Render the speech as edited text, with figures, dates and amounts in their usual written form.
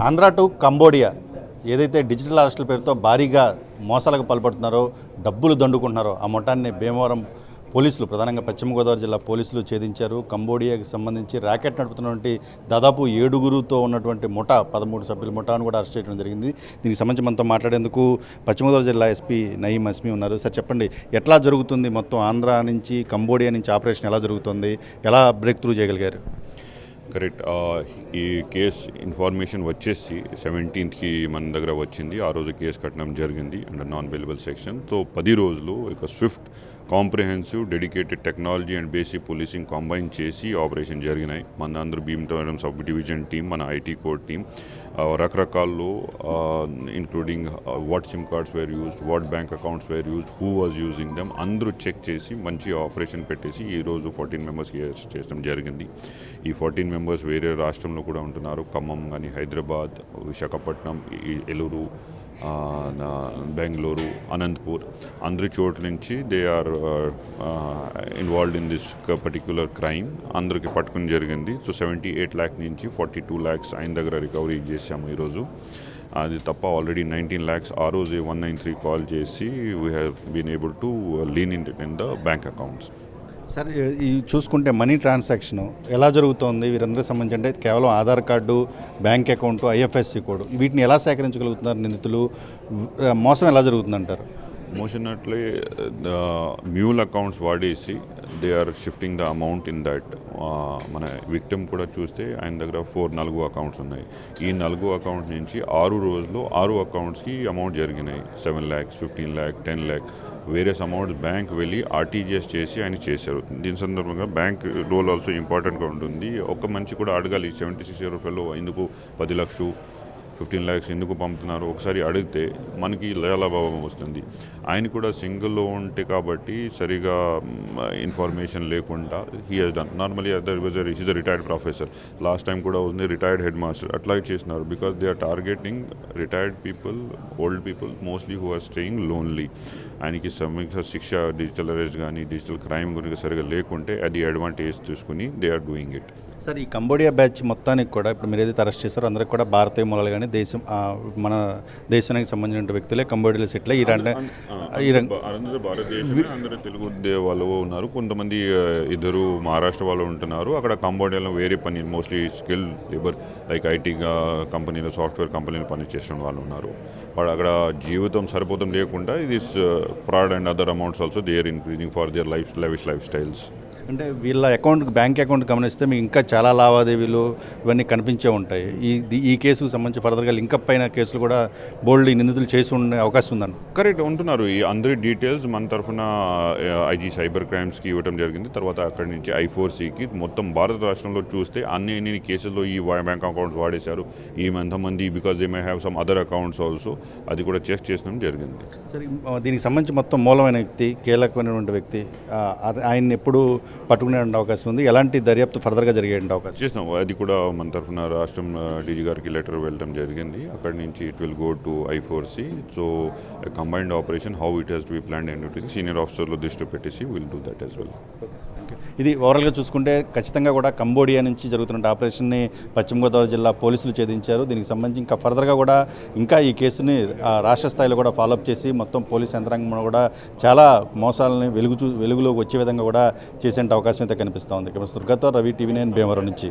Andhra to Cambodia ఏదైతే digital అరెస్టుల పేరుతో భారీగా మోసాలకు పాల్పడుతున్నారో, డబ్బులు దండుకుంటున్నారో ఆ మొత్తాన్ని భీమవరం పోలీసులు, ప్రధానంగా పశ్చిమ గోదావరి జిల్లా పోలీసులు ఛేదించారు. కంబోడియాకి సంబంధించి ర్యాకెట్ నడుపుతున్నటువంటి దాదాపు 7గురుతో ఉన్నటువంటి ముఠా, 13 సభ్యుల ముఠాను కూడా అరెస్ట్ చేయడం జరిగింది. దీనికి సంబంధించి మనతో మాట్లాడేందుకు పశ్చిమ గోదావరి జిల్లా ఎస్పీ నయీం అస్మీ ఉన్నారు. సార్ చెప్పండి, ఎట్లా జరుగుతుంది మొత్తం ఆంధ్ర నుంచి కంబోడియా నుంచి ఆపరేషన్ ఎలా జరుగుతుంది, ఎలా బ్రేక్ త్రూ చేయగలిగారు? కరెక్ట్. ఈ కేస్ ఇన్ఫర్మేషన్ వచ్చేసి 17కి మన దగ్గర వచ్చింది. ఆ రోజు కేసు కట్టడం జరిగింది under non available section. So 10 రోజులు ఇక swift comprehensive dedicated technology and basic policing combine చేసి ఆపరేషన్ జరిగినాయి. మన అందరూ భీమవరం సబ్ డివిజన్ టీం, మన ఐటీ కోర్ టీం, రకరకాల్లో including what SIM cards were used, what bank accounts were used, who was using them, అందరూ check చేసి మంచి operation పెట్టేసి ఈరోజు 14 మెంబర్స్కి అరెస్ట్ చేయడం జరిగింది. ఈ 14 మెంబర్స్ వేరే రాష్ట్రంలో కూడా ఉంటున్నారు. ఖమ్మం కానీ, హైదరాబాద్, విశాఖపట్నం, ఏలూరు, బెంగళూరు, అనంతపూర్, అందరి చోట్ల నుంచి they are involved in this particular crime. అందరికి పట్టుకుని జరిగింది. సో 78 lakh నుంచి 42 lakhs ఆయన దగ్గర రికవరీ చేసాము ఈరోజు. అది తప్ప ఆల్రెడీ 19 lakhs ఆ రోజు 193 కాల్ చేసి we have been able to lien in the bank accounts. Sir, ఈ చూసుకుంటే మనీ ట్రాన్సాక్షన్ ఎలా జరుగుతోంది వీరందరికి సంబంధించి? అంటే కేవలం Aadhaar card, bank account, IFSC code, వీటిని ఎలా సేకరించగలుగుతున్నారు నిందితులు? మోసం ఎలా జరుగుతుందంటారు? మోషన్ అట్లే మ్యూల్ అకౌంట్స్ వాడేసి they are shifting the amount in that. మన విక్టిమ్ కూడా చూస్తే ఆయన దగ్గర 4 అకౌంట్స్ ఉన్నాయి. ఈ 4 అకౌంట్స్ నుంచి 6 రోజుల్లో 6 అకౌంట్స్కి అమౌంట్ జరిగినాయి. 7 lakhs, 15 lakh, 10 lakh various amounts bank వెళ్ళి ఆర్టీజీఎస్ చేసి ఆయన చేశారు. దీని సందర్భంగా బ్యాంక్ రోల్ ఆల్సో ఇంపార్టెంట్గా ఉంటుంది. ఒక మనిషి కూడా అడగాలి, 76 year ఫెలో ఎందుకు 10 lakhs, 15 lakhs ఎందుకు పంపుతున్నారు ఒకసారి అడిగితే మనకి లాభం వస్తుంది. ఆయన కూడా సింగిల్లో ఉంటే కాబట్టి సరిగా ఇన్ఫర్మేషన్ లేకుండా he he's done. Normally other was he's a retired professor, last time కూడా ఉంది రిటైర్డ్ హెడ్ మాస్టర్. అట్లా చేస్తున్నారు because they are targeting retired people, old people mostly who are staying lonely. ఆయనకి సమీక్ష శిక్ష, డిజిటల్ అరెస్ట్ కానీ digital crime గురించి సరిగా లేకుంటే అది అడ్వాంటేజ్ తీసుకుని they are doing it. Sir, ఈ కంబోడియా బ్యాచ్ మొత్తానికి కూడా ఇప్పుడు మీరు ఏదైతే అరెస్ట్ చేశారో అందరికి కూడా భారతీయ మూలాలు కానీ మన దేశానికి సంబంధించిన వ్యక్తులే కంబోడియాలో సెటిల్ అందరూ భారతదేశమే, అందరూ తెలుగు వాళ్ళు ఉన్నారు. కొంతమంది ఇద్దరు మహారాష్ట్ర వాళ్ళు ఉంటున్నారు. అక్కడ కంబోడియాలో వేరే పని, mostly skill labour like IT కంపెనీలో, సాఫ్ట్వేర్ కంపెనీలో పనిచేసిన వాళ్ళు ఉన్నారు. వాళ్ళు అక్కడ జీవితం సరిపోతం లేకుండా ఇది fraud and other amounts also they are increasing for their lifestyles. అంటే వీళ్ళ బ్యాంక్ అకౌంట్ గమనిస్తే మీకు ఇంకా చాలా లావాదేవీలు ఇవన్నీ కనిపించే ఉంటాయి. ఈ కేసుకు సంబంధించి ఫర్దర్గా లింకప్ అయిన కేసులు కూడా బోల్డ్ నిందితులు చేసి ఉండే అవకాశం ఉందండి. కరెక్ట్ ఉంటున్నారు. ఈ అందరి డీటెయిల్స్ మన తరఫున ఐజీ సైబర్ క్రైమ్స్కి ఇవ్వడం జరిగింది. తర్వాత అక్కడి నుంచి I4Cకి మొత్తం భారత రాష్ట్రంలో చూస్తే అన్ని కేసుల్లో ఈ బ్యాంక్ అకౌంట్స్ వాడేశారు. ఈ ఎంతమంది because they may have some other accounts also, అది కూడా చెక్ చేసడం జరిగింది. సరే, దీనికి సంబంధించి మొత్తం మూలమైన వ్యక్తి, కీలకమైనటువంటి వ్యక్తి, ఆయన్ని ఎప్పుడు పట్టుకునే అవకాశం ఉంది? ఎలాంటి దర్యాప్తు ఫర్దర్గా జరిగే అవకాశం చేస్తాం? అది కూడా మన తరఫున రాష్ట్రం డీజీ గారికి లెటర్ వెళ్ళడం జరిగింది. అక్కడి నుంచి it will go to I4C. So combined operation how it has to be planned and senior ఆఫీసర్లో దృష్టి పెట్టేసి will do that as well. ఇది ఓవరాల్గా చూసుకుంటే ఖచ్చితంగా కూడా కంబోడియా నుంచి జరుగుతున్న ఆపరేషన్ని పశ్చిమ గోదావరి జిల్లా పోలీసులు ఛేదించారు. దీనికి సంబంధించి ఇంకా ఫర్దర్గా కూడా ఇంకా ఈ కేసుని రాష్ట్ర స్థాయిలో కూడా ఫాలోఅప్ చేసి మొత్తం పోలీస్ యంత్రాంగం కూడా చాలా మోసాలని వెలుగులోకి వచ్చే విధంగా కూడా చేసే అవకాశం అయితే కనిపిస్తూ ఉంది. దుర్గాతో రవి, TV9 భీమవరం నుంచి.